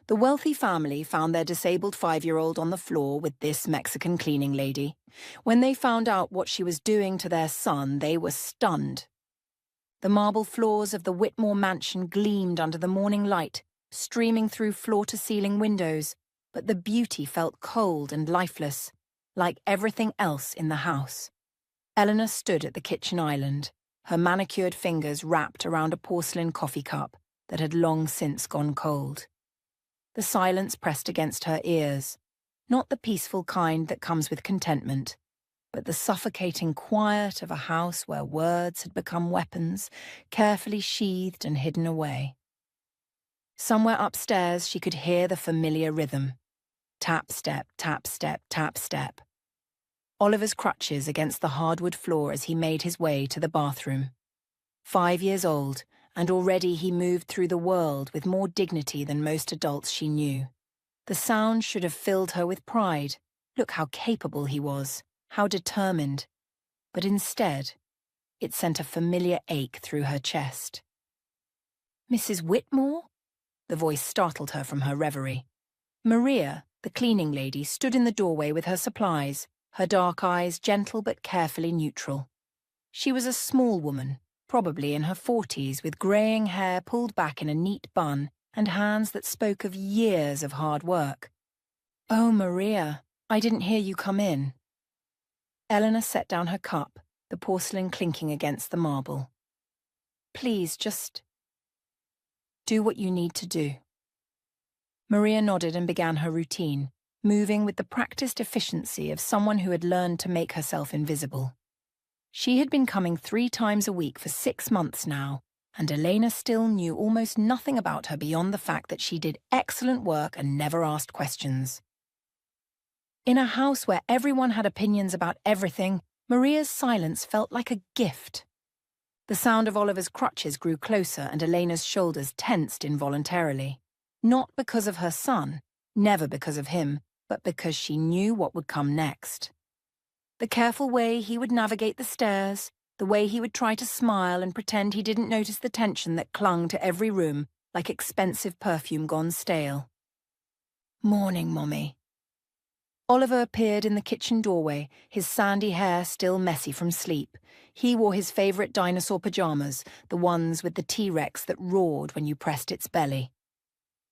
The wealthy family found their disabled 5-year-old on the floor with this Mexican cleaning lady. When they found out what she was doing to their son, they were stunned. The marble floors of the Whitmore mansion gleamed under the morning light, streaming through floor-to-ceiling windows, but the beauty felt cold and lifeless, like everything else in the house. Eleanor stood at the kitchen island, her manicured fingers wrapped around a porcelain coffee cup that had long since gone cold. The silence pressed against her ears, not the peaceful kind that comes with contentment, but the suffocating quiet of a house where words had become weapons, carefully sheathed and hidden away. Somewhere upstairs she could hear the familiar rhythm. Tap, step, tap, step, tap, step. Oliver's crutches against the hardwood floor as he made his way to the bathroom. 5 years old, and already he moved through the world with more dignity than most adults she knew. The sound should have filled her with pride. Look how capable he was, how determined. But instead, it sent a familiar ache through her chest. "Mrs. Whitmore?" The voice startled her from her reverie. Maria, the cleaning lady, stood in the doorway with her supplies, her dark eyes gentle but carefully neutral. She was a small woman, probably in her 40s, with greying hair pulled back in a neat bun and hands that spoke of years of hard work. "Oh, Maria, I didn't hear you come in." Eleanor set down her cup, the porcelain clinking against the marble. "Please, just do what you need to do." Maria nodded and began her routine, moving with the practiced efficiency of someone who had learned to make herself invisible. She had been coming 3 times a week for 6 months now, and Elena still knew almost nothing about her beyond the fact that she did excellent work and never asked questions. In a house where everyone had opinions about everything, Maria's silence felt like a gift. The sound of Oliver's crutches grew closer and Elena's shoulders tensed involuntarily. Not because of her son, never because of him, but because she knew what would come next. The careful way he would navigate the stairs, the way he would try to smile and pretend he didn't notice the tension that clung to every room like expensive perfume gone stale. "Morning, Mommy." Oliver appeared in the kitchen doorway, his sandy hair still messy from sleep. He wore his favourite dinosaur pyjamas, the ones with the T-Rex that roared when you pressed its belly.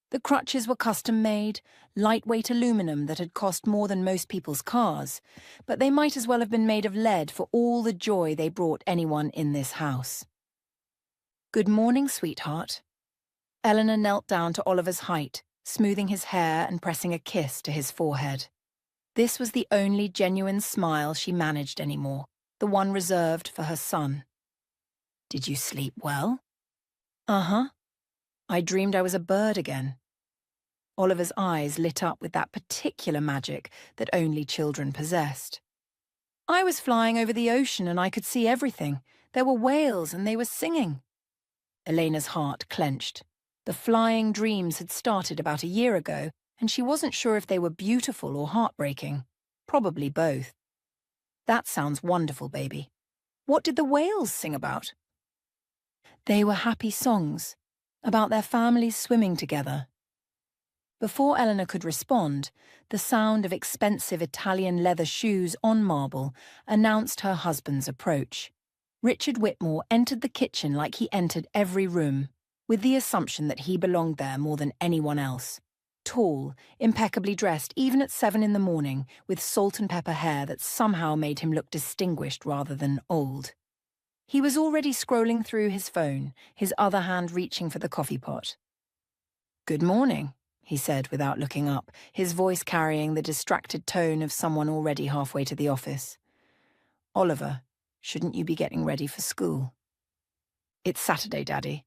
The crutches were custom-made, lightweight aluminum that had cost more than most people's cars, but they might as well have been made of lead for all the joy they brought anyone in this house. "Good morning, sweetheart." Eleanor knelt down to Oliver's height, smoothing his hair and pressing a kiss to his forehead. This was the only genuine smile she managed anymore, the one reserved for her son. "Did you sleep well?" "Uh-huh. I dreamed I was a bird again." Oliver's eyes lit up with that particular magic that only children possessed. "I was flying over the ocean and I could see everything. There were whales and they were singing." Elena's heart clenched. The flying dreams had started about a year ago, and she wasn't sure if they were beautiful or heartbreaking. Probably both. "That sounds wonderful, baby. What did the whales sing about?" "They were happy songs, about their families swimming together." Before Eleanor could respond, the sound of expensive Italian leather shoes on marble announced her husband's approach. Richard Whitmore entered the kitchen like he entered every room, with the assumption that he belonged there more than anyone else. Tall, impeccably dressed even at 7 in the morning, with salt and pepper hair that somehow made him look distinguished rather than old. He was already scrolling through his phone, his other hand reaching for the coffee pot. "Good morning," he said without looking up, his voice carrying the distracted tone of someone already halfway to the office. "Oliver, shouldn't you be getting ready for school?" "It's Saturday, Daddy."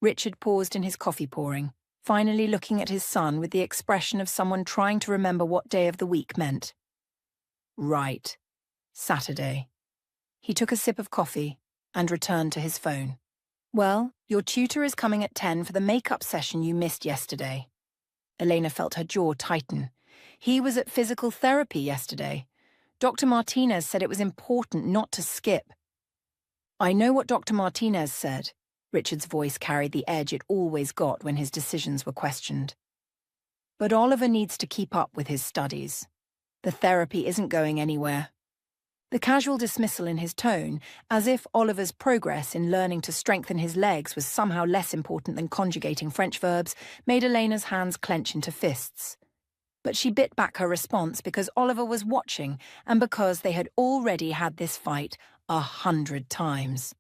Richard paused in his coffee pouring, finally looking at his son with the expression of someone trying to remember what day of the week meant. "Right. Saturday." He took a sip of coffee and returned to his phone. "Well, your tutor is coming at 10 for the makeup session you missed yesterday." Elena felt her jaw tighten. "He was at physical therapy yesterday. Dr. Martinez said it was important not to skip." "I know what Dr. Martinez said." Richard's voice carried the edge it always got when his decisions were questioned. But Oliver needs to keep up with his studies. The therapy isn't going anywhere. The casual dismissal in his tone, as if Oliver's progress in learning to strengthen his legs was somehow less important than conjugating French verbs, made Elena's hands clench into fists. But she bit back her response because Oliver was watching and because they had already had this fight 100 times.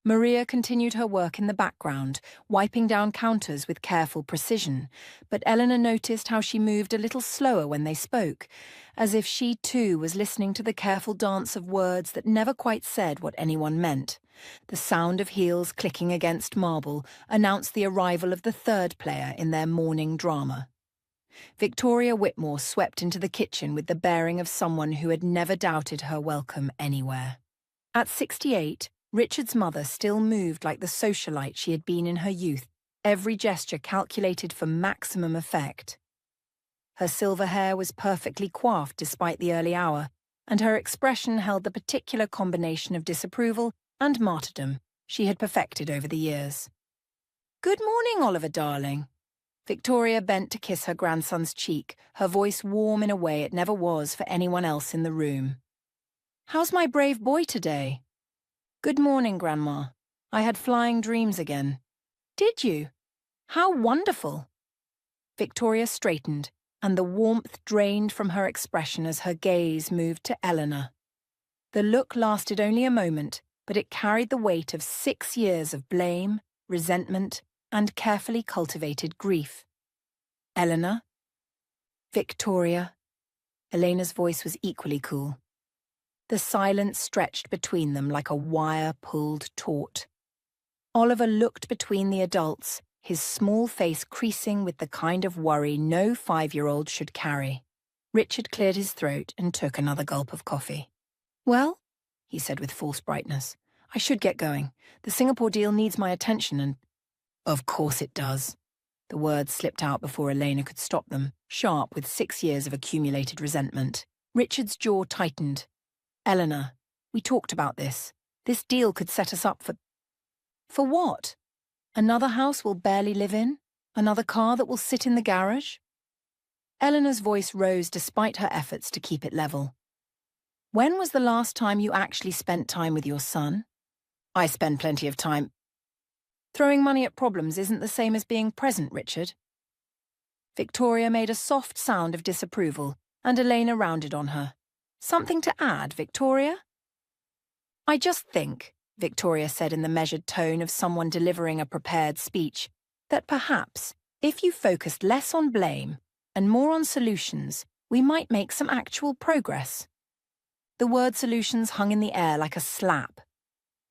Maria continued her work in the background, wiping down counters with careful precision, but Eleanor noticed how she moved a little slower when they spoke, as if she too was listening to the careful dance of words that never quite said what anyone meant. The sound of heels clicking against marble announced the arrival of the third player in their morning drama. Victoria Whitmore swept into the kitchen with the bearing of someone who had never doubted her welcome anywhere. At 68, Richard's mother still moved like the socialite she had been in her youth, every gesture calculated for maximum effect. Her silver hair was perfectly coiffed despite the early hour, and her expression held the particular combination of disapproval and martyrdom she had perfected over the years. "Good morning, Oliver, darling." Victoria bent to kiss her grandson's cheek, her voice warm in a way it never was for anyone else in the room. "How's my brave boy today?" "Good morning, Grandma. I had flying dreams again." "Did you? How wonderful!" Victoria straightened, and the warmth drained from her expression as her gaze moved to Eleanor. The look lasted only a moment, but it carried the weight of 6 years of blame, resentment, and carefully cultivated grief. "Eleanor?" "Victoria." Elena's voice was equally cool. The silence stretched between them like a wire pulled taut. Oliver looked between the adults, his small face creasing with the kind of worry no 5-year-old should carry. Richard cleared his throat and took another gulp of coffee. "Well," he said with false brightness, "I should get going. The Singapore deal needs my attention and—" "Of course it does." The words slipped out before Elena could stop them, sharp with 6 years of accumulated resentment. Richard's jaw tightened. "Eleanor, we talked about this. This deal could set us up for—" "For what? Another house we'll barely live in? Another car that will sit in the garage?" Eleanor's voice rose despite her efforts to keep it level. "When was the last time you actually spent time with your son?" "I spend plenty of time—" "Throwing money at problems isn't the same as being present, Richard." Victoria made a soft sound of disapproval, and Elena rounded on her. "Something to add, Victoria?" "I just think," Victoria said in the measured tone of someone delivering a prepared speech, "that perhaps, if you focused less on blame and more on solutions, we might make some actual progress." The word solutions hung in the air like a slap.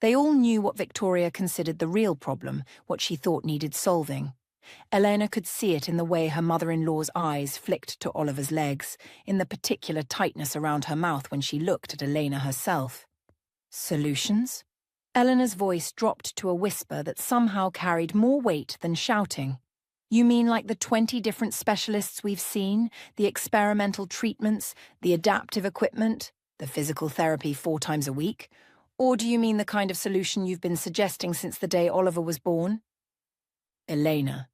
They all knew what Victoria considered the real problem, what she thought needed solving. Elena could see it in the way her mother-in-law's eyes flicked to Oliver's legs, in the particular tightness around her mouth when she looked at Elena herself. "Solutions?" Eleanor's voice dropped to a whisper that somehow carried more weight than shouting. "You mean like the 20 different specialists we've seen, the experimental treatments, the adaptive equipment, the physical therapy 4 times a week? Or do you mean the kind of solution you've been suggesting since the day Oliver was born?" "Elena."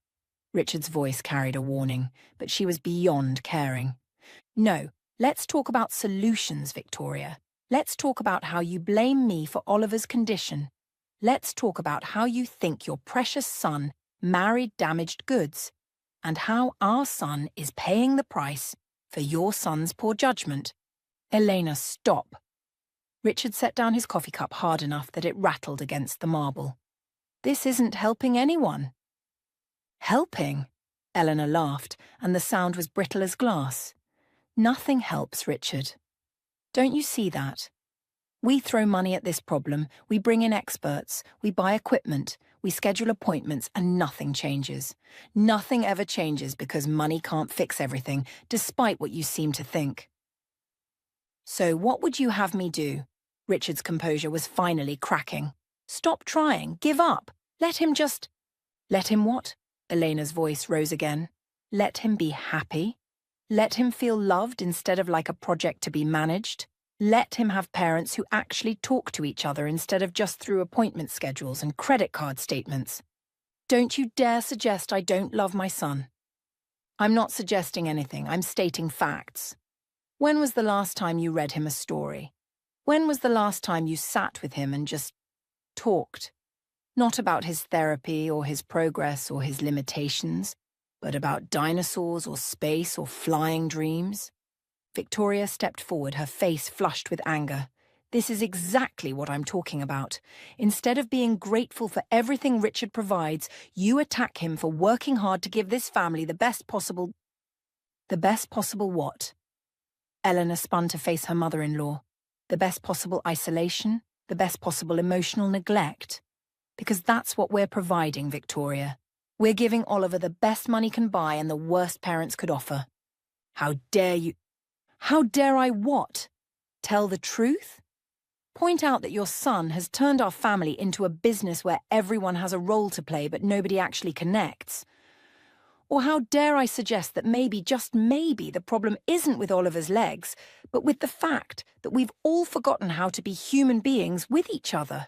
Richard's voice carried a warning, but she was beyond caring. "No, let's talk about solutions, Victoria. Let's talk about how you blame me for Oliver's condition. Let's talk about how you think your precious son married damaged goods, and how our son is paying the price for your son's poor judgment." "Elena, stop." Richard set down his coffee cup hard enough that it rattled against the marble. "This isn't helping anyone." "Helping?" Eleanor laughed, and the sound was brittle as glass. "Nothing helps, Richard. Don't you see that? We throw money at this problem, we bring in experts, we buy equipment, we schedule appointments, and nothing changes. Nothing ever changes because money can't fix everything, despite what you seem to think." "So what would you have me do?" Richard's composure was finally cracking. "Stop trying, give up, let him just—" "Let him what?" Elena's voice rose again. "Let him be happy? Let him feel loved instead of like a project to be managed? Let him have parents who actually talk to each other instead of just through appointment schedules and credit card statements? Don't you dare suggest I don't love my son." I'm not suggesting anything, I'm stating facts. When was the last time you read him a story? When was the last time you sat with him and just talked? Not about his therapy or his progress or his limitations, but about dinosaurs or space or flying dreams. Victoria stepped forward, her face flushed with anger. This is exactly what I'm talking about. Instead of being grateful for everything Richard provides, you attack him for working hard to give this family the best possible... The best possible what? Eleanor spun to face her mother-in-law. The best possible isolation, the best possible emotional neglect. Because that's what we're providing, Victoria. We're giving Oliver the best money can buy and the worst parents could offer. How dare you... How dare I what? Tell the truth? Point out that your son has turned our family into a business where everyone has a role to play but nobody actually connects. Or how dare I suggest that maybe, just maybe, the problem isn't with Oliver's legs, but with the fact that we've all forgotten how to be human beings with each other.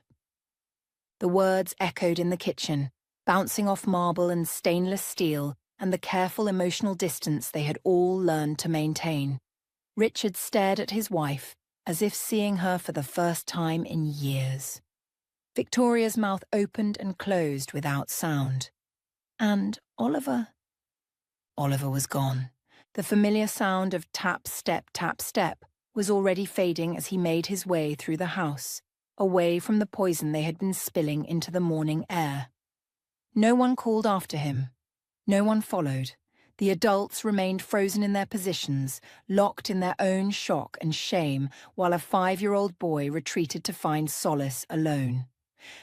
The words echoed in the kitchen, bouncing off marble and stainless steel and the careful emotional distance they had all learned to maintain. Richard stared at his wife, as if seeing her for the first time in years. Victoria's mouth opened and closed without sound. And Oliver was gone. The familiar sound of tap, step, was already fading as he made his way through the house, away from the poison they had been spilling into the morning air. No one called after him. No one followed. The adults remained frozen in their positions, locked in their own shock and shame, while a 5-year-old boy retreated to find solace alone.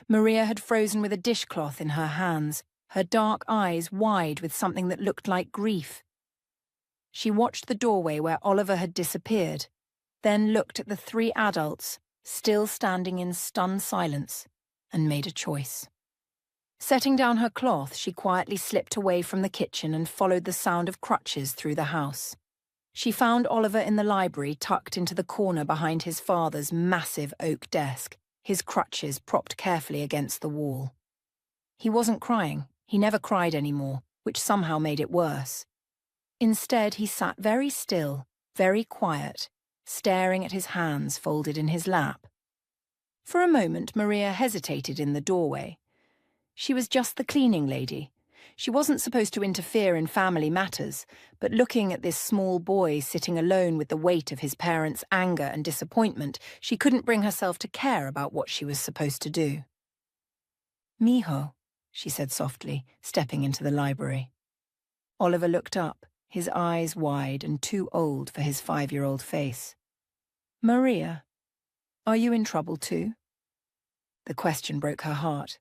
Maria had frozen with a dishcloth in her hands, her dark eyes wide with something that looked like grief. She watched the doorway where Oliver had disappeared, then looked at the 3 adults, still standing in stunned silence, and made a choice. Setting down her cloth, she quietly slipped away from the kitchen and followed the sound of crutches through the house. She found Oliver in the library, tucked into the corner behind his father's massive oak desk, his crutches propped carefully against the wall. He wasn't crying. He never cried anymore, which somehow made it worse. Instead, he sat very still, very quiet, staring at his hands folded in his lap. For a moment, Maria hesitated in the doorway. She was just the cleaning lady. She wasn't supposed to interfere in family matters, but looking at this small boy sitting alone with the weight of his parents' anger and disappointment, she couldn't bring herself to care about what she was supposed to do. "Mijo," she said softly, stepping into the library. Oliver looked up, his eyes wide and too old for his 5-year-old face. "Maria, are you in trouble too?" The question broke her heart.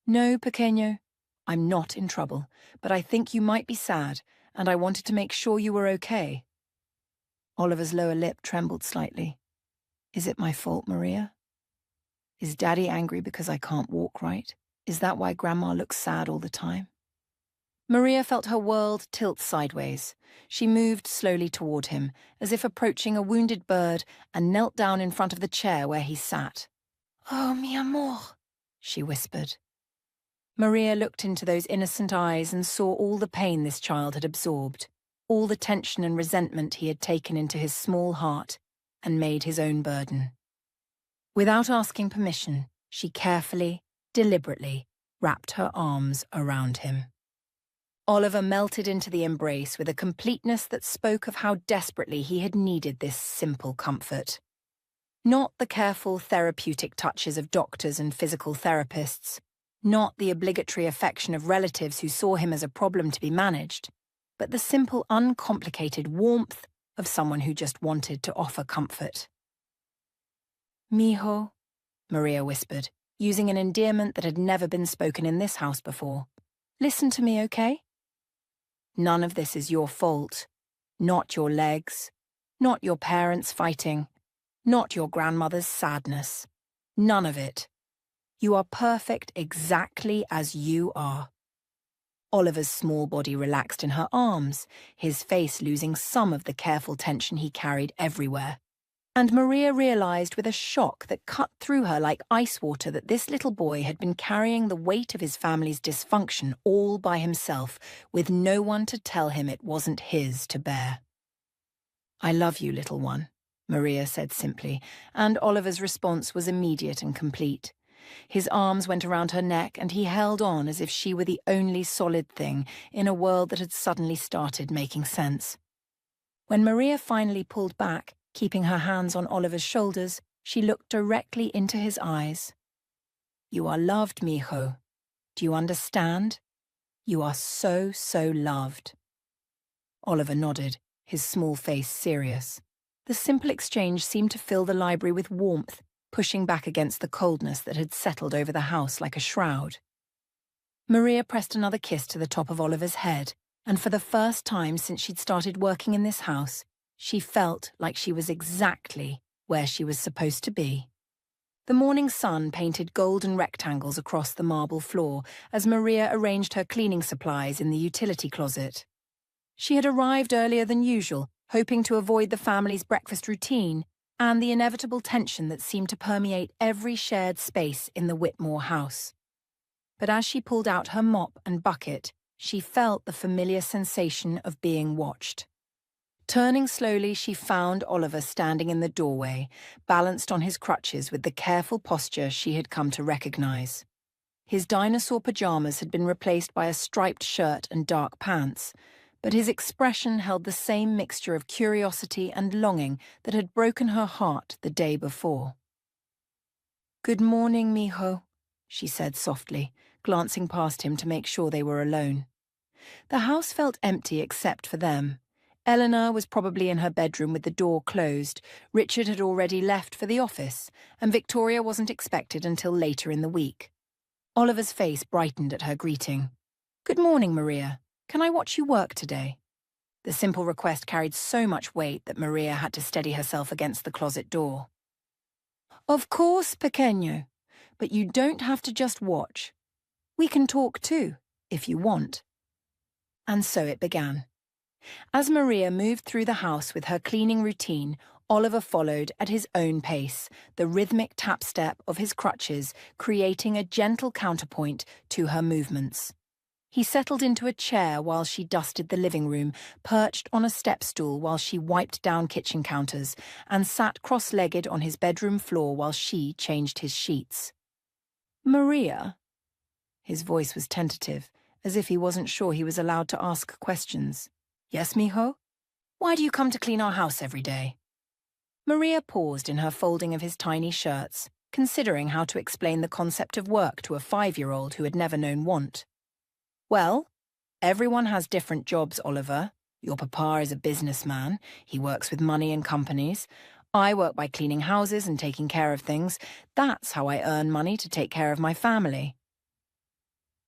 "No, pequeño, I'm not in trouble, but I think you might be sad, and I wanted to make sure you were okay." Oliver's lower lip trembled slightly. "Is it my fault, Maria? Is Daddy angry because I can't walk right? Is that why Grandma looks sad all the time?" Maria felt her world tilt sideways. She moved slowly toward him, as if approaching a wounded bird, and knelt down in front of the chair where he sat. "Oh, mi amor," she whispered. Maria looked into those innocent eyes and saw all the pain this child had absorbed, all the tension and resentment he had taken into his small heart and made his own burden. Without asking permission, she carefully, deliberately, wrapped her arms around him. Oliver melted into the embrace with a completeness that spoke of how desperately he had needed this simple comfort. Not the careful therapeutic touches of doctors and physical therapists, not the obligatory affection of relatives who saw him as a problem to be managed, but the simple, uncomplicated warmth of someone who just wanted to offer comfort. "Mijo," Maria whispered, using an endearment that had never been spoken in this house before. "Listen to me, okay? None of this is your fault. Not your legs, not your parents fighting, not your grandmother's sadness. None of it. You are perfect exactly as you are." Oliver's small body relaxed in her arms, his face losing some of the careful tension he carried everywhere. And Maria realized with a shock that cut through her like ice water that this little boy had been carrying the weight of his family's dysfunction all by himself, with no one to tell him it wasn't his to bear. "I love you, little one," Maria said simply, and Oliver's response was immediate and complete. His arms went around her neck and he held on as if she were the only solid thing in a world that had suddenly started making sense. When Maria finally pulled back, keeping her hands on Oliver's shoulders, she looked directly into his eyes. "You are loved, mijo. Do you understand? You are so, so loved." Oliver nodded, his small face serious. The simple exchange seemed to fill the library with warmth, pushing back against the coldness that had settled over the house like a shroud. Maria pressed another kiss to the top of Oliver's head, and for the first time since she'd started working in this house, she felt like she was exactly where she was supposed to be. The morning sun painted golden rectangles across the marble floor as Maria arranged her cleaning supplies in the utility closet. She had arrived earlier than usual, hoping to avoid the family's breakfast routine and the inevitable tension that seemed to permeate every shared space in the Whitmore house. But as she pulled out her mop and bucket, she felt the familiar sensation of being watched. Turning slowly, she found Oliver standing in the doorway, balanced on his crutches with the careful posture she had come to recognize. His dinosaur pajamas had been replaced by a striped shirt and dark pants, but his expression held the same mixture of curiosity and longing that had broken her heart the day before. "Good morning, mijo," she said softly, glancing past him to make sure they were alone. The house felt empty except for them. Eleanor was probably in her bedroom with the door closed, Richard had already left for the office, and Victoria wasn't expected until later in the week. Oliver's face brightened at her greeting. "Good morning, Maria. Can I watch you work today?" The simple request carried so much weight that Maria had to steady herself against the closet door. "Of course, pequeño, but you don't have to just watch. We can talk too, if you want." And so it began. As Maria moved through the house with her cleaning routine, Oliver followed at his own pace, the rhythmic tap step of his crutches creating a gentle counterpoint to her movements. He settled into a chair while she dusted the living room, perched on a step stool while she wiped down kitchen counters, and sat cross-legged on his bedroom floor while she changed his sheets. "Maria?" His voice was tentative, as if he wasn't sure he was allowed to ask questions. "Yes, mijo? Why do you come to clean our house every day?" Maria paused in her folding of his tiny shirts, considering how to explain the concept of work to a 5-year-old who had never known want. "Well, everyone has different jobs, Oliver. Your papa is a businessman. He works with money and companies. I work by cleaning houses and taking care of things. That's how I earn money to take care of my family."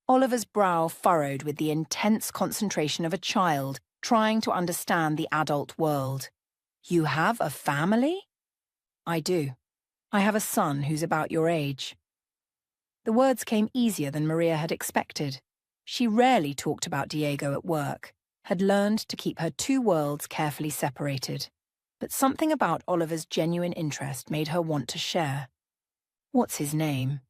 Oliver's brow furrowed with the intense concentration of a child trying to understand the adult world. "You have a family?" "I do. I have a son who's about your age." The words came easier than Maria had expected. She rarely talked about Diego at work, had learned to keep her two worlds carefully separated. But something about Oliver's genuine interest made her want to share. "What's his name?"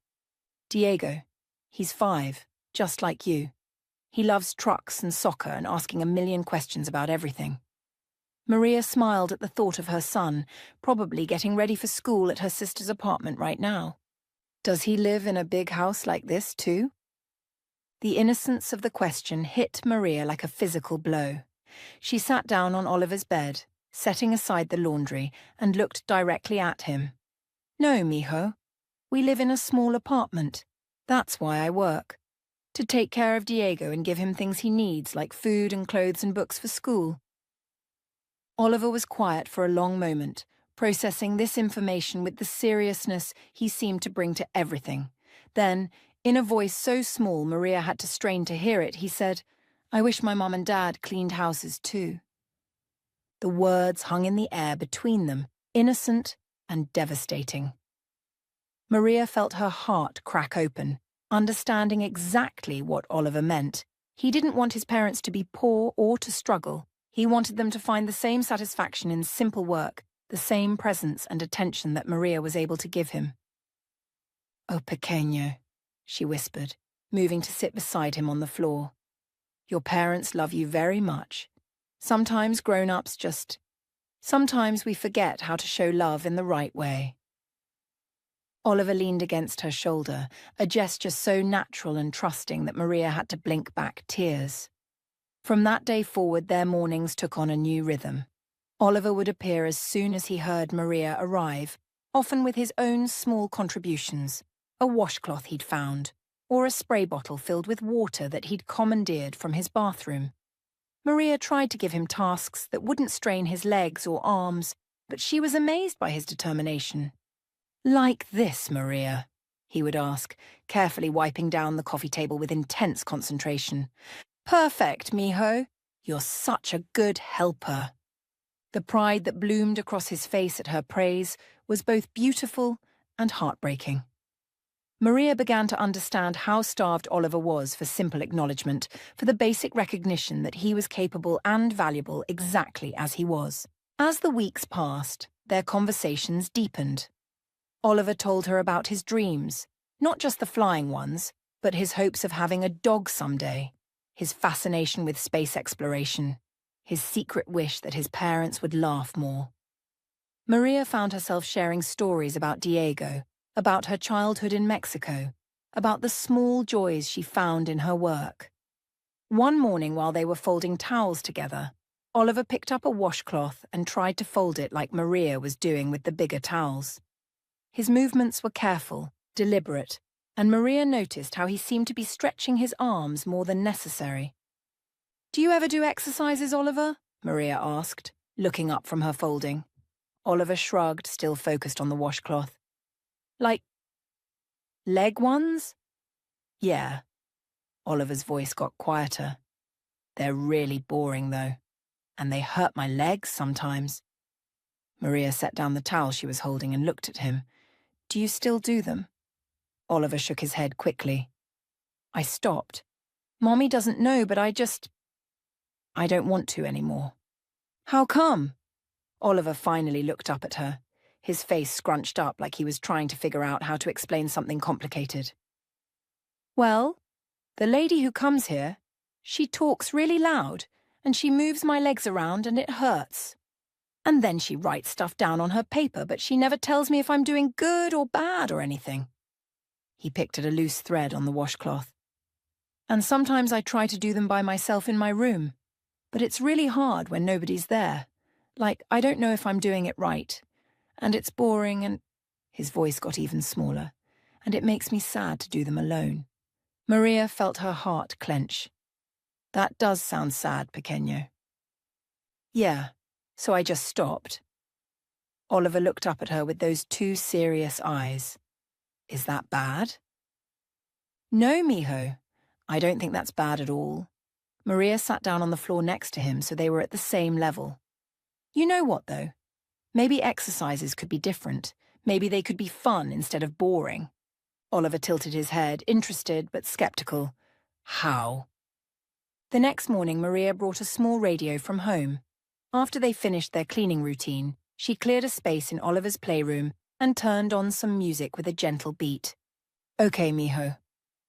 "Diego. He's 5, just like you. He loves trucks and soccer and asking a million questions about everything." Maria smiled at the thought of her son, probably getting ready for school at her sister's apartment right now. "Does he live in a big house like this too?" The innocence of the question hit Maria like a physical blow. She sat down on Oliver's bed, setting aside the laundry, and looked directly at him. "No, mijo. We live in a small apartment. That's why I work. To take care of Diego and give him things he needs, like food and clothes and books for school." Oliver was quiet for a long moment, processing this information with the seriousness he seemed to bring to everything. Then, in a voice so small Maria had to strain to hear it, he said, "I wish my mom and dad cleaned houses too." The words hung in the air between them, innocent and devastating. Maria felt her heart crack open, understanding exactly what Oliver meant. He didn't want his parents to be poor or to struggle. He wanted them to find the same satisfaction in simple work the same presence and attention that Maria was able to give him. "Oh, pequeño," she whispered, moving to sit beside him on the floor. "Your parents love you very much. Sometimes sometimes we forget how to show love in the right way." Oliver leaned against her shoulder, a gesture so natural and trusting that Maria had to blink back tears. From that day forward, their mornings took on a new rhythm. Oliver would appear as soon as he heard Maria arrive, often with his own small contributions, a washcloth he'd found, or a spray bottle filled with water that he'd commandeered from his bathroom. Maria tried to give him tasks that wouldn't strain his legs or arms, but she was amazed by his determination. "Like this, Maria?" he would ask, carefully wiping down the coffee table with intense concentration. "Perfect, mijo. You're such a good helper." The pride that bloomed across his face at her praise was both beautiful and heartbreaking. Maria began to understand how starved Oliver was for simple acknowledgement, for the basic recognition that he was capable and valuable exactly as he was. As the weeks passed, their conversations deepened. Oliver told her about his dreams, not just the flying ones, but his hopes of having a dog someday, his fascination with space exploration, his secret wish that his parents would laugh more. Maria found herself sharing stories about Diego, about her childhood in Mexico, about the small joys she found in her work. One morning while they were folding towels together, Oliver picked up a washcloth and tried to fold it like Maria was doing with the bigger towels. His movements were careful, deliberate, and Maria noticed how he seemed to be stretching his arms more than necessary. "Do you ever do exercises, Oliver?" Maria asked, looking up from her folding. Oliver shrugged, still focused on the washcloth. "Like leg ones?" "Yeah." Oliver's voice got quieter. "They're really boring, though, and they hurt my legs sometimes." Maria set down the towel she was holding and looked at him. "Do you still do them?" Oliver shook his head quickly. "I stopped. Mommy doesn't know, but I don't want to anymore." "How come?" Oliver finally looked up at her, his face scrunched up like he was trying to figure out how to explain something complicated. "Well, the lady who comes here, she talks really loud, and she moves my legs around and it hurts. And then she writes stuff down on her paper, but she never tells me if I'm doing good or bad or anything." He picked at a loose thread on the washcloth. "And sometimes I try to do them by myself in my room, but it's really hard when nobody's there. Like, I don't know if I'm doing it right. And it's boring and—" His voice got even smaller. "And it makes me sad to do them alone." Maria felt her heart clench. "That does sound sad, pequeño." "Yeah, so I just stopped." Oliver looked up at her with those two serious eyes. "Is that bad?" "No, mijo. I don't think that's bad at all." Maria sat down on the floor next to him so they were at the same level. "You know what, though? Maybe exercises could be different. Maybe they could be fun instead of boring." Oliver tilted his head, interested but skeptical. "How?" The next morning, Maria brought a small radio from home. After they finished their cleaning routine, she cleared a space in Oliver's playroom and turned on some music with a gentle beat. "Okay, mijo.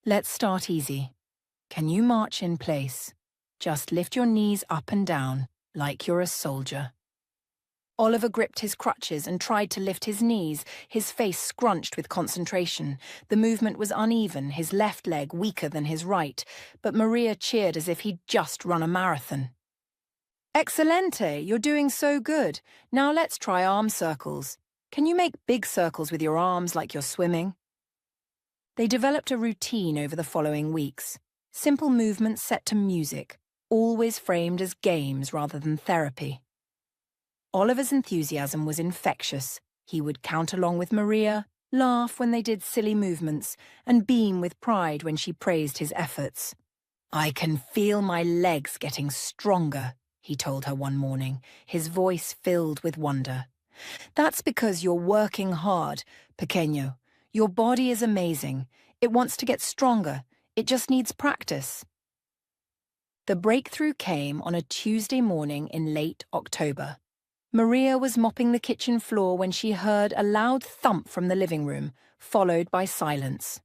Let's start easy. Can you march in place? Just lift your knees up and down, like you're a soldier." Oliver gripped his crutches and tried to lift his knees, his face scrunched with concentration. The movement was uneven, his left leg weaker than his right, but Maria cheered as if he'd just run a marathon. "Excelente, you're doing so good. Now let's try arm circles. Can you make big circles with your arms like you're swimming?" They developed a routine over the following weeks. Simple movements set to music, always framed as games rather than therapy. Oliver's enthusiasm was infectious. He would count along with Maria, laugh when they did silly movements, and beam with pride when she praised his efforts. "I can feel my legs getting stronger," he told her one morning, his voice filled with wonder. "That's because you're working hard, pequeño. Your body is amazing. It wants to get stronger. It just needs practice." The breakthrough came on a Tuesday morning in late October. Maria was mopping the kitchen floor when she heard a loud thump from the living room, followed by silence.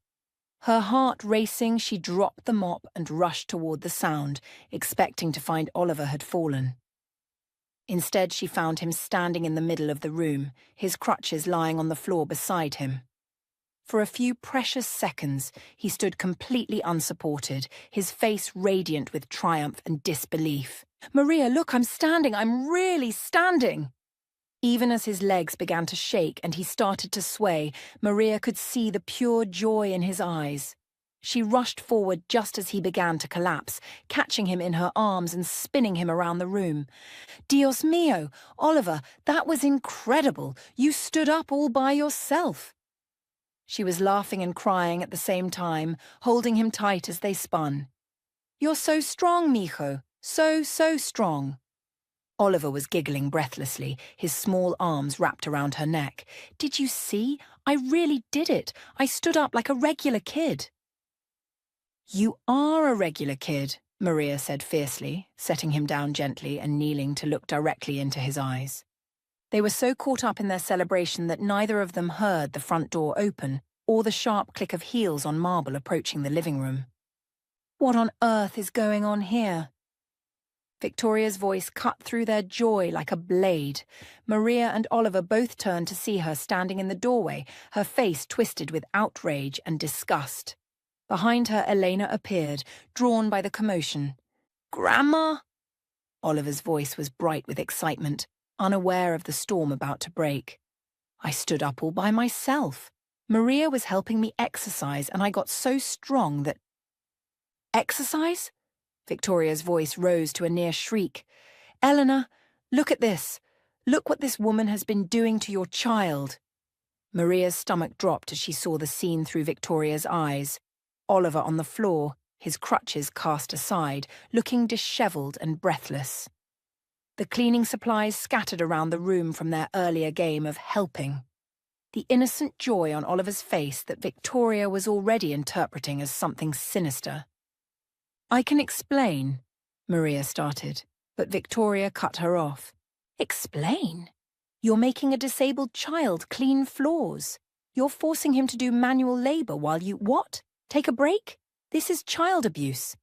Her heart racing, she dropped the mop and rushed toward the sound, expecting to find Oliver had fallen. Instead, she found him standing in the middle of the room, his crutches lying on the floor beside him. For a few precious seconds, he stood completely unsupported, his face radiant with triumph and disbelief. "Maria, look, I'm standing, I'm really standing!" Even as his legs began to shake and he started to sway, Maria could see the pure joy in his eyes. She rushed forward just as he began to collapse, catching him in her arms and spinning him around the room. "Dios mío, Oliver, that was incredible! You stood up all by yourself!" She was laughing and crying at the same time, holding him tight as they spun. "You're so strong, mijo, so strong." Oliver was giggling breathlessly, his small arms wrapped around her neck. "Did you see? I really did it. I stood up like a regular kid." "You are a regular kid," Maria said fiercely, setting him down gently and kneeling to look directly into his eyes. They were so caught up in their celebration that neither of them heard the front door open or the sharp click of heels on marble approaching the living room. "What on earth is going on here?" Victoria's voice cut through their joy like a blade. Maria and Oliver both turned to see her standing in the doorway, her face twisted with outrage and disgust. Behind her, Elena appeared, drawn by the commotion. "Grandma?" Oliver's voice was bright with excitement, unaware of the storm about to break. "I stood up all by myself. Maria was helping me exercise, and I got so strong that—" "Exercise?" Victoria's voice rose to a near shriek. "Eleanor, look at this. Look what this woman has been doing to your child." Maria's stomach dropped as she saw the scene through Victoria's eyes. Oliver on the floor, his crutches cast aside, looking dishevelled and breathless. The cleaning supplies scattered around the room from their earlier game of helping. The innocent joy on Oliver's face that Victoria was already interpreting as something sinister. "I can explain," Maria started, but Victoria cut her off. "Explain? You're making a disabled child clean floors. You're forcing him to do manual labour while you— What? Take a break? This is child abuse."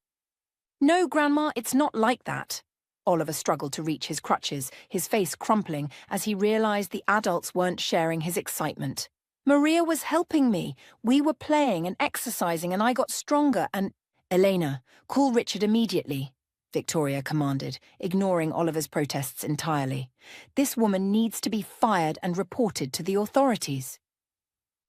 "No, Grandma, it's not like that." Oliver struggled to reach his crutches, his face crumpling as he realised the adults weren't sharing his excitement. "Maria was helping me. We were playing and exercising and I got stronger and—" "Elena, call Richard immediately," Victoria commanded, ignoring Oliver's protests entirely. "This woman needs to be fired and reported to the authorities."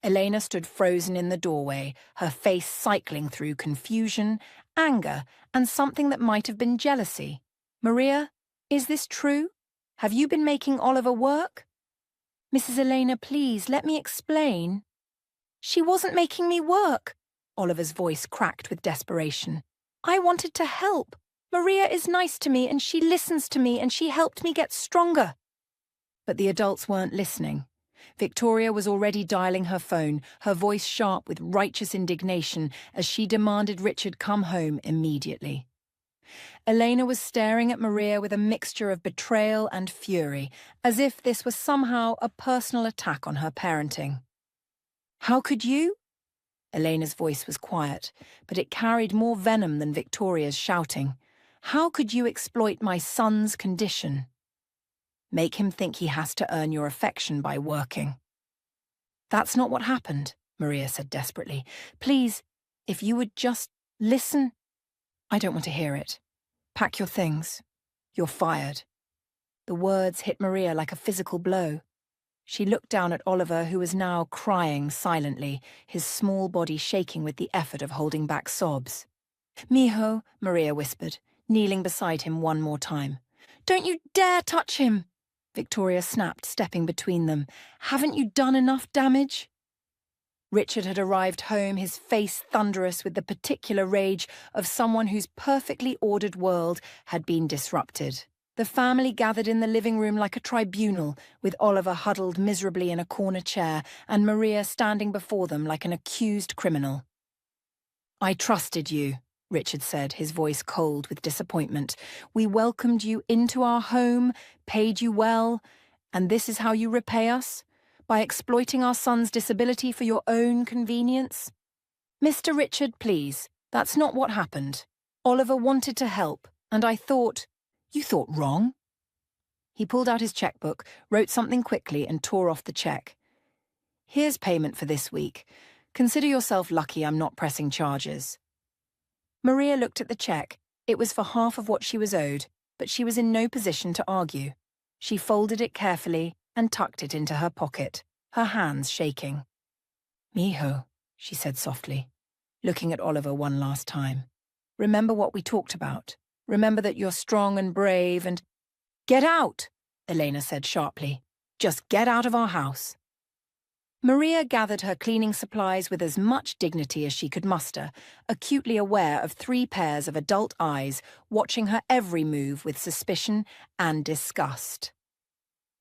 Elena stood frozen in the doorway, her face cycling through confusion, anger, and something that might have been jealousy. "Maria, is this true? Have you been making Oliver work?" "Mrs. Elena, please, let me explain." "She wasn't making me work." Oliver's voice cracked with desperation. "I wanted to help. Maria is nice to me and she listens to me and she helped me get stronger." But the adults weren't listening. Victoria was already dialing her phone, her voice sharp with righteous indignation as she demanded Richard come home immediately. Elena was staring at Maria with a mixture of betrayal and fury, as if this was somehow a personal attack on her parenting. "How could you?" Elena's voice was quiet, but it carried more venom than Victoria's shouting. "How could you exploit my son's condition? Make him think he has to earn your affection by working." "That's not what happened," Maria said desperately. "Please, if you would just listen." "I don't want to hear it. Pack your things. You're fired." The words hit Maria like a physical blow. She looked down at Oliver, who was now crying silently, his small body shaking with the effort of holding back sobs. "Mijo," Maria whispered, kneeling beside him one more time. "Don't you dare touch him!" Victoria snapped, stepping between them. "Haven't you done enough damage?" Richard had arrived home, his face thunderous with the particular rage of someone whose perfectly ordered world had been disrupted. The family gathered in the living room like a tribunal, with Oliver huddled miserably in a corner chair and Maria standing before them like an accused criminal. "I trusted you," Richard said, his voice cold with disappointment. "We welcomed you into our home, paid you well, And this is how you repay us? By exploiting our son's disability for your own convenience? Mr. Richard, please, that's not what happened. Oliver wanted to help, and I thought... You thought wrong? He pulled out his checkbook, wrote something quickly, and tore off the check. Here's payment for this week. Consider yourself lucky I'm not pressing charges. Maria looked at the check. It was for half of what she was owed, but she was in no position to argue. She folded it carefully and tucked it into her pocket, her hands shaking. Mijo, she said softly, looking at Oliver one last time. Remember what we talked about. Remember that you're strong and brave and... Get out, Elena said sharply. Just get out of our house. Maria gathered her cleaning supplies with as much dignity as she could muster, acutely aware of 3 pairs of adult eyes watching her every move with suspicion and disgust.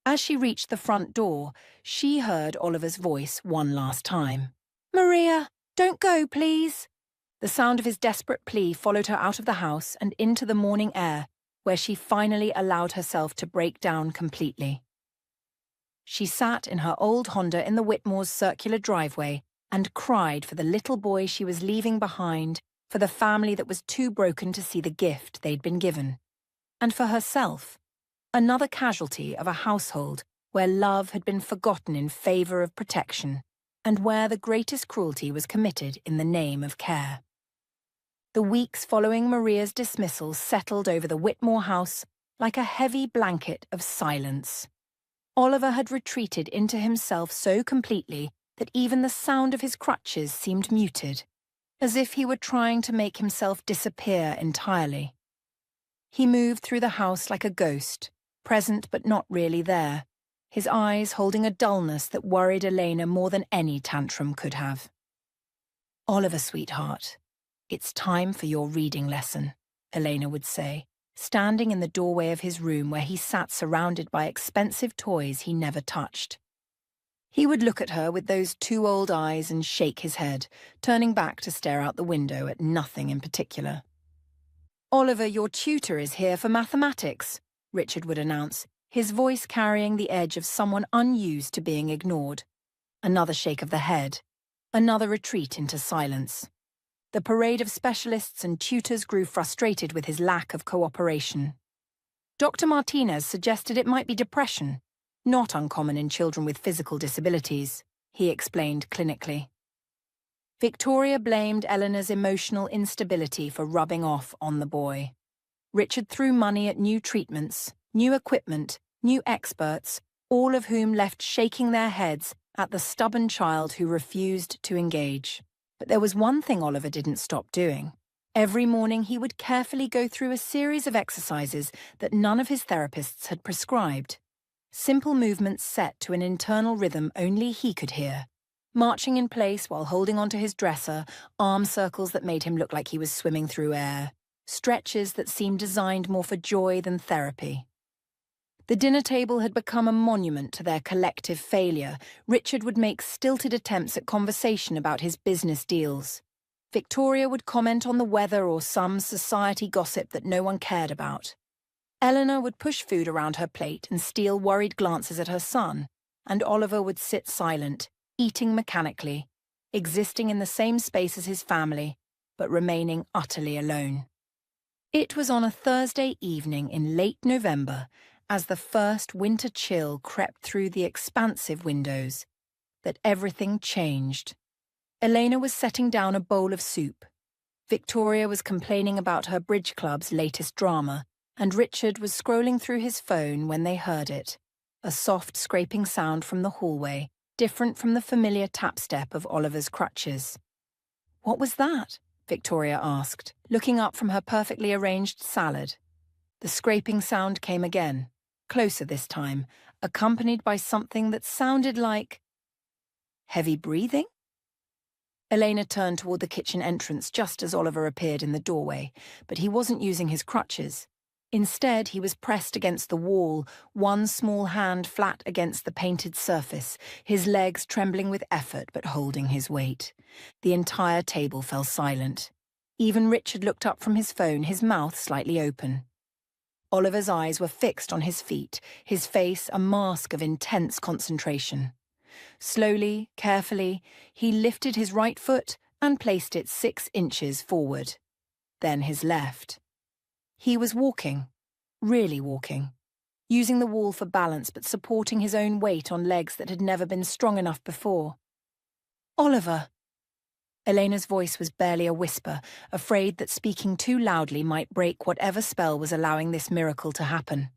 As she reached the front door, she heard Oliver's voice one last time. Maria, don't go, please. The sound of his desperate plea followed her out of the house and into the morning air, where she finally allowed herself to break down completely. She sat in her old Honda in the Whitmore's circular driveway and cried for the little boy she was leaving behind, for the family that was too broken to see the gift they'd been given, and for herself, another casualty of a household where love had been forgotten in favor of protection, and where the greatest cruelty was committed in the name of care. The weeks following Maria's dismissal settled over the Whitmore house like a heavy blanket of silence. Oliver had retreated into himself so completely that even the sound of his crutches seemed muted, as if he were trying to make himself disappear entirely. He moved through the house like a ghost, present but not really there, his eyes holding a dullness that worried Elena more than any tantrum could have. Oliver, sweetheart, it's time for your reading lesson, Elena would say, standing in the doorway of his room where he sat surrounded by expensive toys he never touched. He would look at her with those 2 old eyes and shake his head, turning back to stare out the window at nothing in particular. Oliver, your tutor is here for mathematics, Richard would announce, his voice carrying the edge of someone unused to being ignored. Another shake of the head, another retreat into silence. The parade of specialists and tutors grew frustrated with his lack of cooperation. Dr. Martinez suggested it might be depression, not uncommon in children with physical disabilities, he explained clinically. Victoria blamed Eleanor's emotional instability for rubbing off on the boy. Richard threw money at new treatments, new equipment, new experts, all of whom left shaking their heads at the stubborn child who refused to engage. But there was one thing Oliver didn't stop doing. Every morning he would carefully go through a series of exercises that none of his therapists had prescribed. Simple movements set to an internal rhythm only he could hear. Marching in place while holding onto his dresser, arm circles that made him look like he was swimming through air, stretches that seemed designed more for joy than therapy. The dinner table had become a monument to their collective failure. Richard would make stilted attempts at conversation about his business deals. Victoria would comment on the weather or some society gossip that no one cared about. Eleanor would push food around her plate and steal worried glances at her son, and Oliver would sit silent, eating mechanically, existing in the same space as his family, but remaining utterly alone. It was on a Thursday evening in late November, as the first winter chill crept through the expansive windows, that everything changed. Elena was setting down a bowl of soup. Victoria was complaining about her bridge club's latest drama, and Richard was scrolling through his phone when they heard it, a soft scraping sound from the hallway, different from the familiar tap-step of Oliver's crutches. "What was that?" Victoria asked, looking up from her perfectly arranged salad. The scraping sound came again, closer this time, accompanied by something that sounded like... heavy breathing? Elena turned toward the kitchen entrance just as Oliver appeared in the doorway, but he wasn't using his crutches. Instead, he was pressed against the wall, one small hand flat against the painted surface, his legs trembling with effort but holding his weight. The entire table fell silent. Even Richard looked up from his phone, his mouth slightly open. Oliver's eyes were fixed on his feet, his face a mask of intense concentration. Slowly, carefully, he lifted his right foot and placed it 6 inches forward. Then his left. He was walking, really walking, using the wall for balance but supporting his own weight on legs that had never been strong enough before. "Oliver!" Elena's voice was barely a whisper, afraid that speaking too loudly might break whatever spell was allowing this miracle to happen.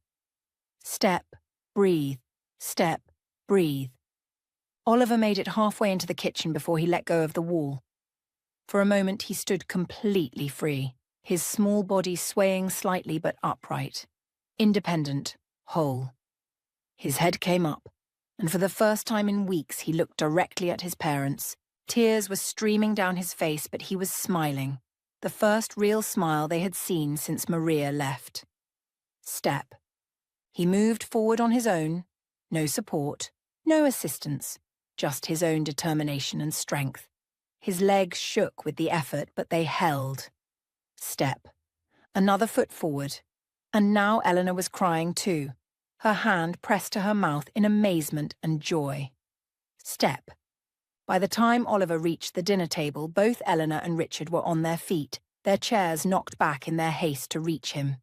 Step, breathe, step, breathe. Oliver made it halfway into the kitchen before he let go of the wall. For a moment he stood completely free, his small body swaying slightly but upright, independent, whole. His head came up, and for the first time in weeks he looked directly at his parents. Tears were streaming down his face, but he was smiling, the first real smile they had seen since Maria left. Step. He moved forward on his own, no support, no assistance, just his own determination and strength. His legs shook with the effort, but they held. Step. Another foot forward, and now Eleanor was crying too, her hand pressed to her mouth in amazement and joy. Step. By the time Oliver reached the dinner table, both Eleanor and Richard were on their feet, their chairs knocked back in their haste to reach him.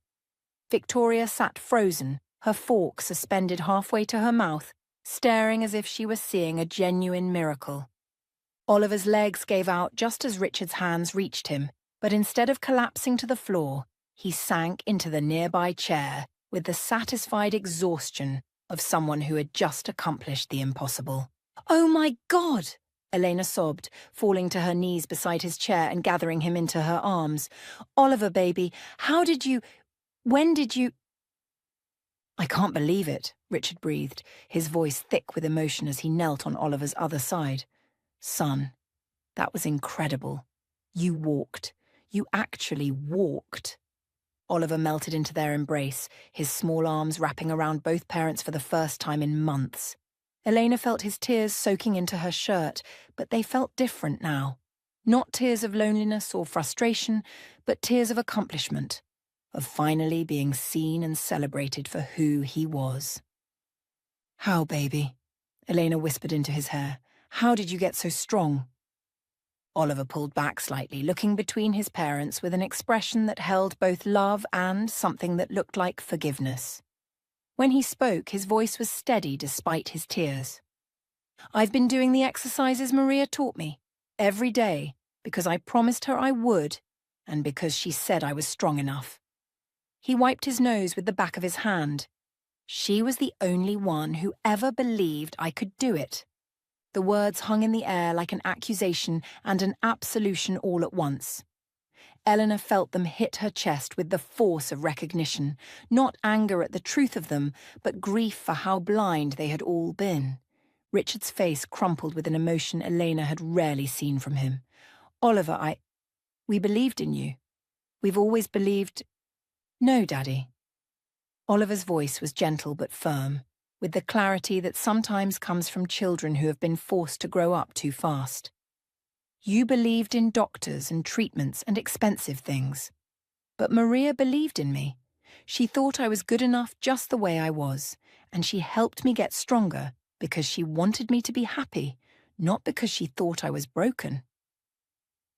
Victoria sat frozen, her fork suspended halfway to her mouth, staring as if she were seeing a genuine miracle. Oliver's legs gave out just as Richard's hands reached him, but instead of collapsing to the floor, he sank into the nearby chair with the satisfied exhaustion of someone who had just accomplished the impossible. "Oh my God!" Elena sobbed, falling to her knees beside his chair and gathering him into her arms. "Oliver, baby, when did you—" "I can't believe it," Richard breathed, his voice thick with emotion as he knelt on Oliver's other side. "Son, that was incredible. You walked. You actually walked." Oliver melted into their embrace, his small arms wrapping around both parents for the first time in months. Elena felt his tears soaking into her shirt, but they felt different now. Not tears of loneliness or frustration, but tears of accomplishment, of finally being seen and celebrated for who he was. "How, baby?" Elena whispered into his hair. "How did you get so strong?" Oliver pulled back slightly, looking between his parents with an expression that held both love and something that looked like forgiveness. When he spoke, his voice was steady despite his tears. "I've been doing the exercises Maria taught me, every day, because I promised her I would, and because she said I was strong enough." He wiped his nose with the back of his hand. "She was the only one who ever believed I could do it." The words hung in the air like an accusation and an absolution all at once. Eleanor felt them hit her chest with the force of recognition, not anger at the truth of them, but grief for how blind they had all been. Richard's face crumpled with an emotion Elena had rarely seen from him. "Oliver, we believed in you. We've always believed—" "No, Daddy." Oliver's voice was gentle but firm, with the clarity that sometimes comes from children who have been forced to grow up too fast. "You believed in doctors and treatments and expensive things. But Maria believed in me. She thought I was good enough just the way I was, and she helped me get stronger because she wanted me to be happy, not because she thought I was broken."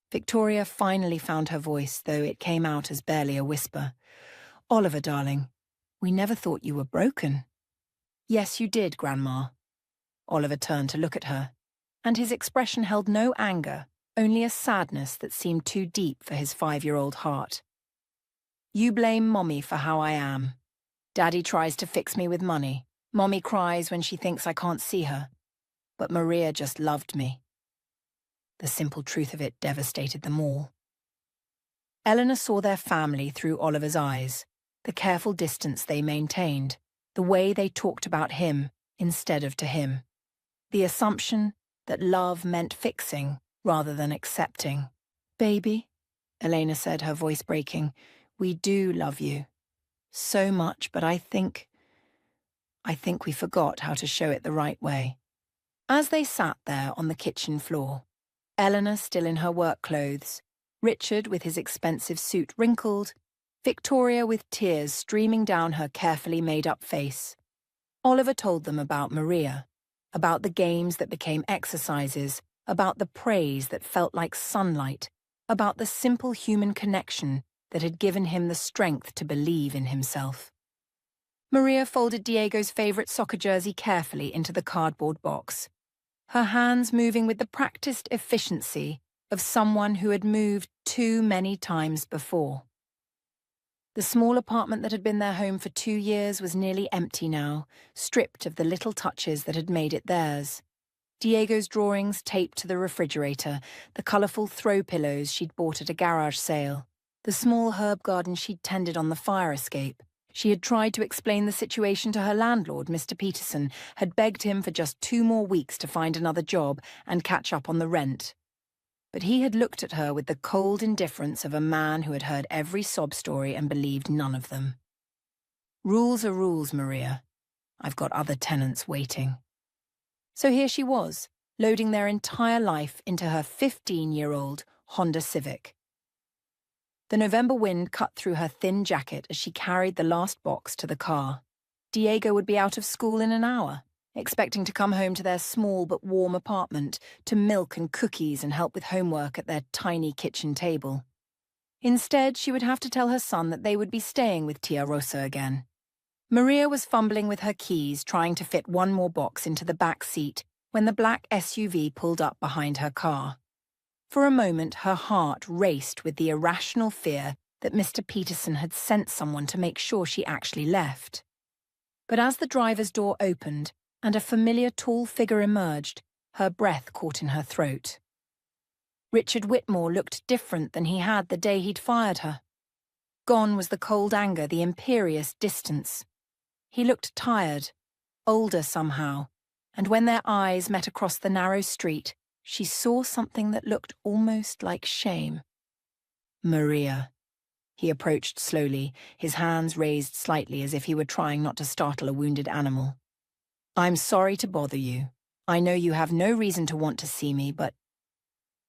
Victoria finally found her voice, though it came out as barely a whisper. "Oliver, darling, we never thought you were broken." "Yes, you did, Grandma." Oliver turned to look at her, and his expression held no anger, only a sadness that seemed too deep for his 5-year-old heart. "You blame Mommy for how I am. Daddy tries to fix me with money. Mommy cries when she thinks I can't see her. But Maria just loved me." The simple truth of it devastated them all. Eleanor saw their family through Oliver's eyes, the careful distance they maintained, the way they talked about him instead of to him. The assumption that love meant fixing rather than accepting. "Baby," Elena said, her voice breaking, "we do love you. So much, but I think we forgot how to show it the right way." As they sat there on the kitchen floor, Eleanor still in her work clothes, Richard with his expensive suit wrinkled, Victoria with tears streaming down her carefully made-up face. Oliver told them about Maria, about the games that became exercises, about the praise that felt like sunlight, about the simple human connection that had given him the strength to believe in himself. Maria folded Diego's favorite soccer jersey carefully into the cardboard box, her hands moving with the practiced efficiency of someone who had moved too many times before. The small apartment that had been their home for 2 years was nearly empty now, stripped of the little touches that had made it theirs. Diego's drawings taped to the refrigerator, the colourful throw pillows she'd bought at a garage sale, the small herb garden she'd tended on the fire escape. She had tried to explain the situation to her landlord, Mr. Peterson, had begged him for just 2 more weeks to find another job and catch up on the rent. But he had looked at her with the cold indifference of a man who had heard every sob story and believed none of them. Rules are rules, Maria. I've got other tenants waiting. So here she was, loading their entire life into her 15-year-old Honda Civic. The November wind cut through her thin jacket as she carried the last box to the car. Diego would be out of school in an hour, expecting to come home to their small but warm apartment, to milk and cookies and help with homework at their tiny kitchen table. Instead, she would have to tell her son that they would be staying with Tia Rosa again. Maria was fumbling with her keys, trying to fit one more box into the back seat when the black SUV pulled up behind her car. For a moment, her heart raced with the irrational fear that Mr. Peterson had sent someone to make sure she actually left. But as the driver's door opened and a familiar tall figure emerged, her breath caught in her throat. Richard Whitmore looked different than he had the day he'd fired her. Gone was the cold anger, the imperious distance. He looked tired, older somehow, and when their eyes met across the narrow street, she saw something that looked almost like shame. Maria. He approached slowly, his hands raised slightly as if he were trying not to startle a wounded animal. I'm sorry to bother you. I know you have no reason to want to see me, but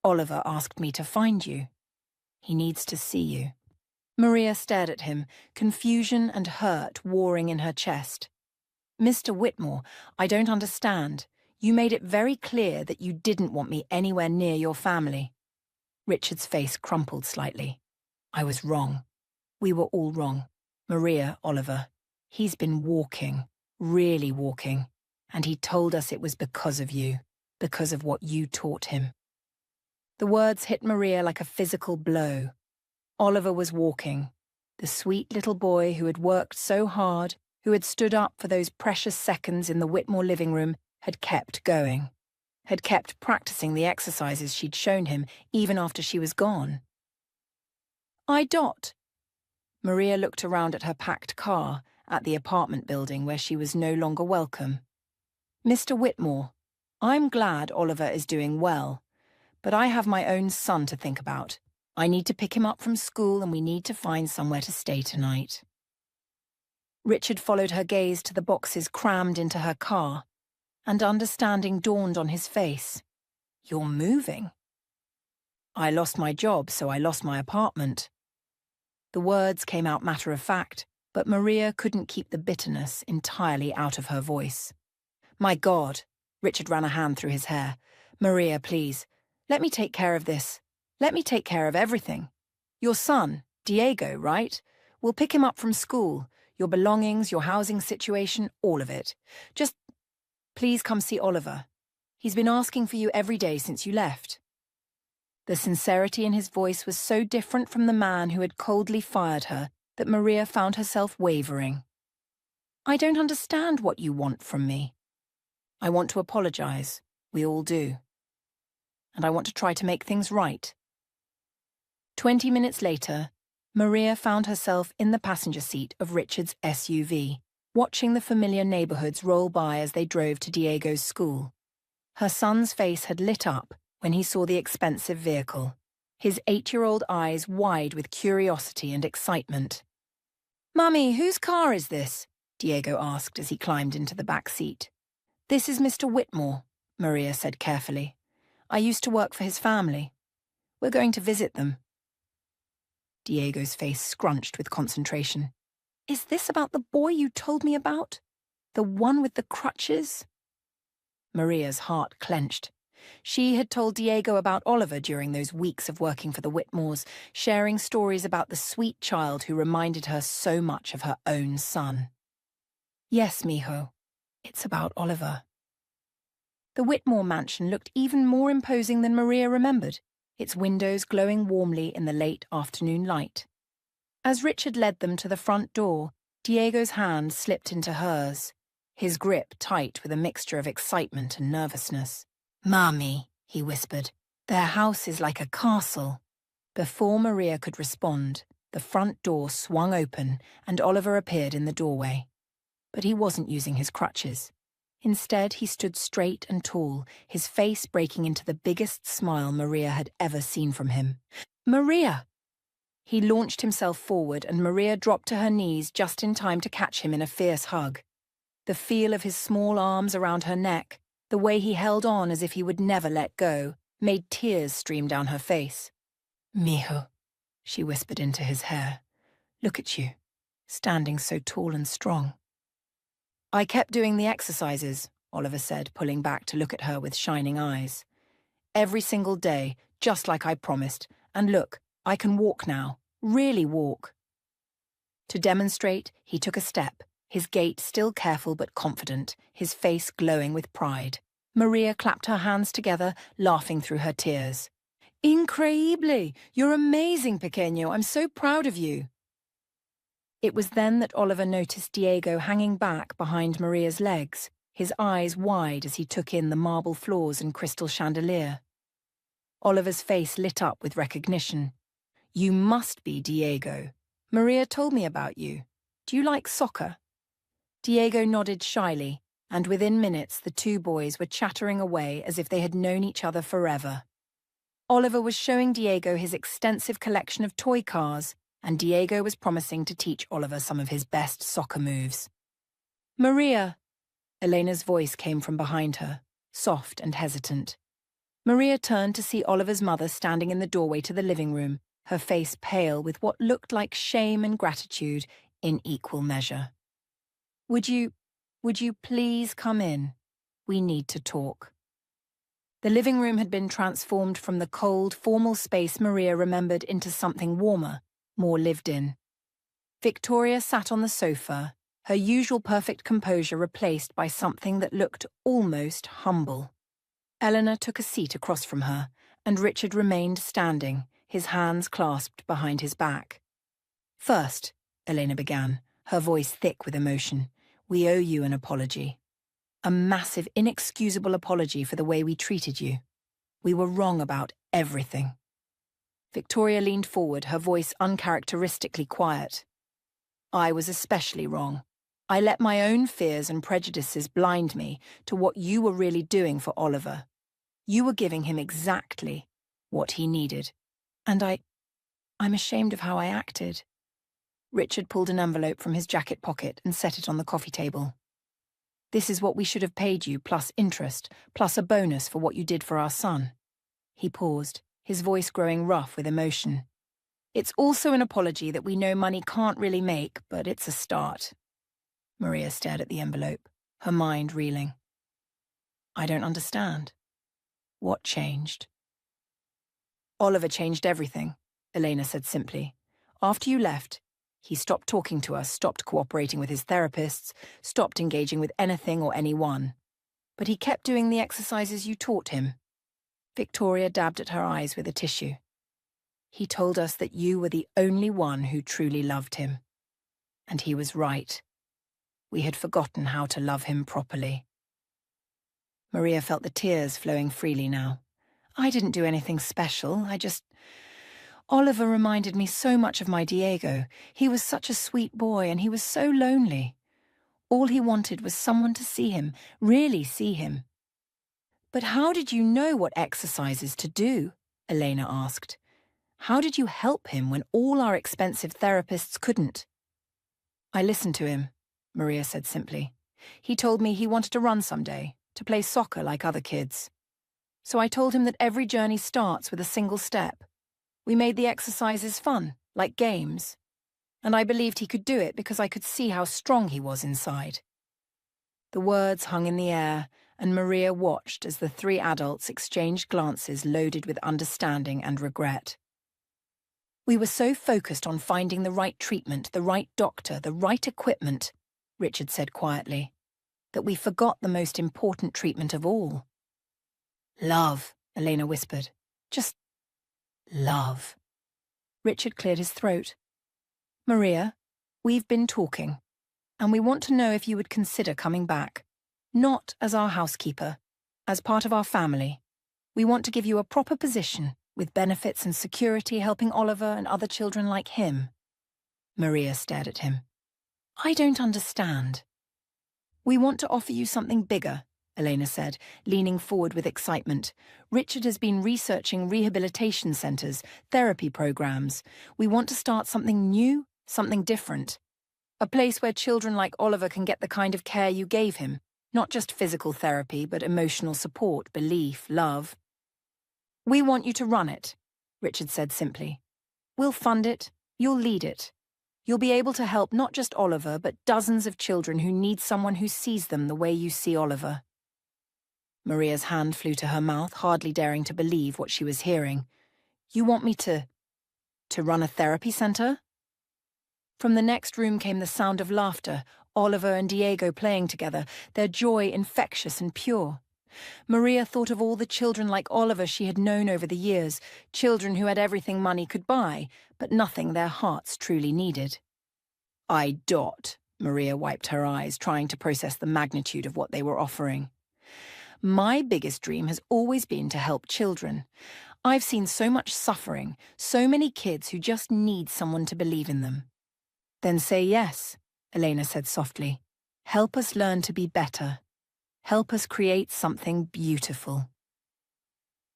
Oliver asked me to find you. He needs to see you. Maria stared at him, confusion and hurt warring in her chest. Mr. Whitmore, I don't understand. You made it very clear that you didn't want me anywhere near your family. Richard's face crumpled slightly. I was wrong. We were all wrong. Maria, Oliver. He's been walking, really walking, and he told us it was because of you, because of what you taught him. The words hit Maria like a physical blow. Oliver was walking, the sweet little boy who had worked so hard, who had stood up for those precious seconds in the Whitmore living room, had kept going, had kept practicing the exercises she'd shown him even after she was gone. Dot. Maria looked around at her packed car, at the apartment building where she was no longer welcome. Mr. Whitmore, I'm glad Oliver is doing well, but I have my own son to think about. I need to pick him up from school and we need to find somewhere to stay tonight. Richard followed her gaze to the boxes crammed into her car, and understanding dawned on his face. You're moving. I lost my job, so I lost my apartment. The words came out matter of fact, but Maria couldn't keep the bitterness entirely out of her voice. My God, Richard ran a hand through his hair. Maria, please, let me take care of this. Let me take care of everything. Your son, Diego, right? We'll pick him up from school. Your belongings, your housing situation, all of it. Just please come see Oliver. He's been asking for you every day since you left. The sincerity in his voice was so different from the man who had coldly fired her that Maria found herself wavering. I don't understand what you want from me. I want to apologize. We all do. And I want to try to make things right. 20 minutes later, Maria found herself in the passenger seat of Richard's SUV, watching the familiar neighborhoods roll by as they drove to Diego's school. Her son's face had lit up when he saw the expensive vehicle, his 8-year-old eyes wide with curiosity and excitement. Mummy, whose car is this? Diego asked as he climbed into the back seat. This is Mr. Whitmore, Maria said carefully. I used to work for his family. We're going to visit them. Diego's face scrunched with concentration. Is this about the boy you told me about? The one with the crutches? Maria's heart clenched. She had told Diego about Oliver during those weeks of working for the Whitmores, sharing stories about the sweet child who reminded her so much of her own son. Yes, mijo, it's about Oliver. The Whitmore mansion looked even more imposing than Maria remembered, its windows glowing warmly in the late afternoon light. As Richard led them to the front door, Diego's hand slipped into hers, his grip tight with a mixture of excitement and nervousness. "Mommy," he whispered, "their house is like a castle." Before Maria could respond, the front door swung open and Oliver appeared in the doorway. But he wasn't using his crutches. Instead, he stood straight and tall, his face breaking into the biggest smile Maria had ever seen from him. "Maria!" He launched himself forward and Maria dropped to her knees just in time to catch him in a fierce hug. The feel of his small arms around her neck, the way he held on as if he would never let go, made tears stream down her face. "Mijo," she whispered into his hair. "Look at you, standing so tall and strong." "I kept doing the exercises," Oliver said, pulling back to look at her with shining eyes. "Every single day, just like I promised. And look, I can walk now, really walk." To demonstrate, he took a step, his gait still careful but confident, his face glowing with pride. Maria clapped her hands together, laughing through her tears. "Increíble! You're amazing, pequeño. I'm so proud of you." It was then that Oliver noticed Diego hanging back behind Maria's legs, his eyes wide as he took in the marble floors and crystal chandelier. Oliver's face lit up with recognition. "You must be Diego. Maria told me about you. Do you like soccer?" Diego nodded shyly, and within minutes the two boys were chattering away as if they had known each other forever. Oliver was showing Diego his extensive collection of toy cars, and Diego was promising to teach Oliver some of his best soccer moves. "Maria!" Elena's voice came from behind her, soft and hesitant. Maria turned to see Oliver's mother standing in the doorway to the living room, her face pale with what looked like shame and gratitude in equal measure. Would you please come in? We need to talk." The living room had been transformed from the cold, formal space Maria remembered into something warmer, more lived in. Victoria sat on the sofa, her usual perfect composure replaced by something that looked almost humble. Eleanor took a seat across from her, and Richard remained standing, his hands clasped behind his back. "First," Elena began, her voice thick with emotion, "we owe you an apology. A massive, inexcusable apology for the way we treated you. We were wrong about everything." Victoria leaned forward, her voice uncharacteristically quiet. "I was especially wrong. I let my own fears and prejudices blind me to what you were really doing for Oliver. You were giving him exactly what he needed. And I'm ashamed of how I acted." Richard pulled an envelope from his jacket pocket and set it on the coffee table. "This is what we should have paid you, plus interest, plus a bonus for what you did for our son." He paused, his voice growing rough with emotion. "It's also an apology that we know money can't really make, but it's a start." Maria stared at the envelope, her mind reeling. "I don't understand. What changed?" "Oliver changed everything," Elena said simply. "After you left, he stopped talking to us, stopped cooperating with his therapists, stopped engaging with anything or anyone. But he kept doing the exercises you taught him." Victoria dabbed at her eyes with a tissue. "He told us that you were the only one who truly loved him. And he was right. We had forgotten how to love him properly." Maria felt the tears flowing freely now. "I didn't do anything special, Oliver reminded me so much of my Diego. He was such a sweet boy and he was so lonely. All he wanted was someone to see him, really see him." "But how did you know what exercises to do?" Elena asked. "How did you help him when all our expensive therapists couldn't?" "I listened to him," Maria said simply. "He told me he wanted to run someday, to play soccer like other kids. So I told him that every journey starts with a single step. We made the exercises fun, like games. And I believed he could do it because I could see how strong he was inside. The words hung in the air, and Maria watched as the three adults exchanged glances loaded with understanding and regret. We were so focused on finding the right treatment, the right doctor, the right equipment, Richard said quietly, that we forgot the most important treatment of all. Love, Elena whispered. Just love. Richard cleared his throat. Maria, we've been talking, and we want to know if you would consider coming back. Not as our housekeeper, as part of our family. We want to give you a proper position, with benefits and security helping Oliver and other children like him. Maria stared at him. I don't understand. We want to offer you something bigger, Elena said, leaning forward with excitement. Richard has been researching rehabilitation centres, therapy programs. We want to start something new, something different. A place where children like Oliver can get the kind of care you gave him. Not just physical therapy, but emotional support, belief, love. We want you to run it, Richard said simply. We'll fund it, you'll lead it. You'll be able to help not just Oliver, but dozens of children who need someone who sees them the way you see Oliver. Maria's hand flew to her mouth, hardly daring to believe what she was hearing. You want me to run a therapy centre? From the next room came the sound of laughter, Oliver and Diego playing together, their joy infectious and pure. Maria thought of all the children like Oliver she had known over the years, children who had everything money could buy, but nothing their hearts truly needed. Maria wiped her eyes, trying to process the magnitude of what they were offering. My biggest dream has always been to help children. I've seen so much suffering, so many kids who just need someone to believe in them. Then say yes, Elena said softly. Help us learn to be better. Help us create something beautiful.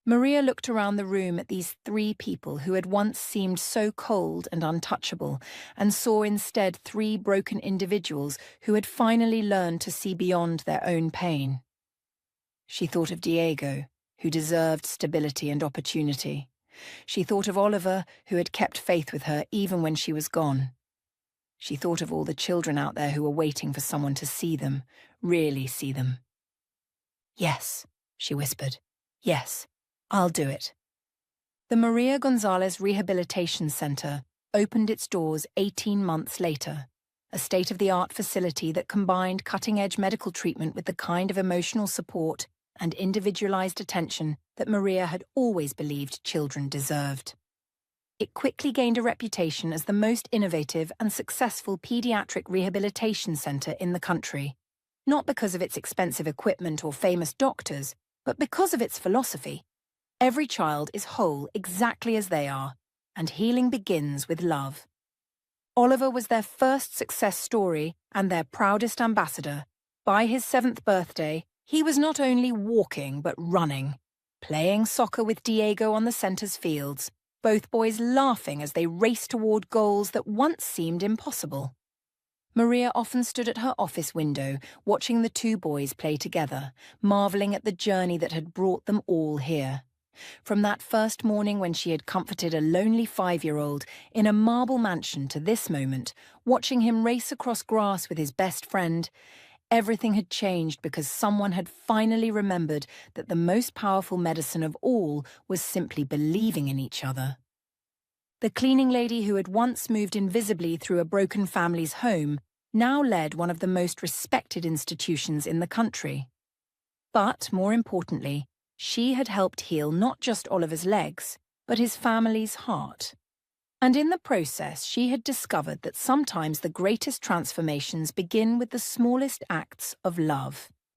Maria looked around the room at these three people who had once seemed so cold and untouchable, and saw instead three broken individuals who had finally learned to see beyond their own pain. She thought of Diego, who deserved stability and opportunity. She thought of Oliver, who had kept faith with her even when she was gone. She thought of all the children out there who were waiting for someone to see them, really see them. Yes, she whispered. Yes, I'll do it. The Maria Gonzalez Rehabilitation Center opened its doors 18 months later, a state-of-the-art facility that combined cutting-edge medical treatment with the kind of emotional support and individualized attention that Maria had always believed children deserved. It quickly gained a reputation as the most innovative and successful pediatric rehabilitation center in the country, not because of its expensive equipment or famous doctors, but because of its philosophy. Every child is whole exactly as they are, and healing begins with love. Oliver was their first success story and their proudest ambassador. By his 7th birthday, he was not only walking but running, playing soccer with Diego on the center's fields, both boys laughing as they raced toward goals that once seemed impossible. Maria often stood at her office window, watching the two boys play together, marveling at the journey that had brought them all here. From that first morning when she had comforted a lonely 5-year-old in a marble mansion to this moment, watching him race across grass with his best friend, everything had changed because someone had finally remembered that the most powerful medicine of all was simply believing in each other. The cleaning lady who had once moved invisibly through a broken family's home now led one of the most respected institutions in the country. But, more importantly, she had helped heal not just Oliver's legs, but his family's heart. And in the process, she had discovered that sometimes the greatest transformations begin with the smallest acts of love.